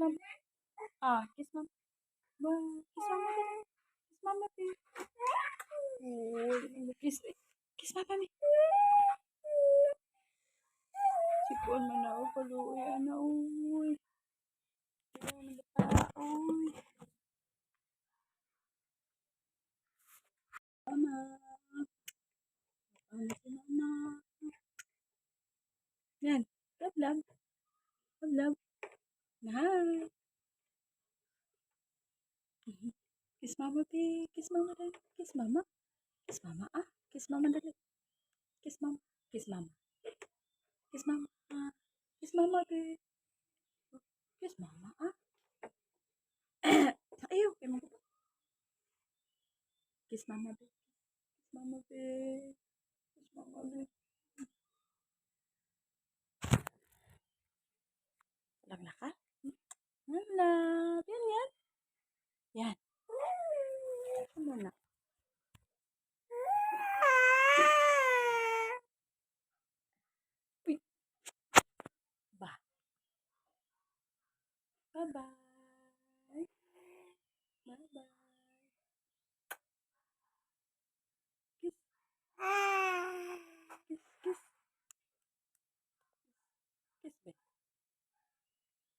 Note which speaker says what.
Speaker 1: mama. Kiss mama. Ba, kiss mama. Kiss mama, babe. Oh, kiss mama, mi. Sipon man na ako kaluoy, ana, uy. Uy. Mama. Ano si mama? Yan. Love, love. Love, love. Hi. Kiss mama, babe. Kiss mama, dali. Kiss mama. Kiss mama, Kiss mama, dali. Kiss mama. Kiss mama. Kiss mama. Kiss mama, babe. Kiss mama, Ayaw, kay mo. Kiss mama, babe. Kiss mama, babe. Kiss mama, babe. Lagla ka? Love. Yan, yan. Yan. Ano na? Uy. Ba. Bye-bye.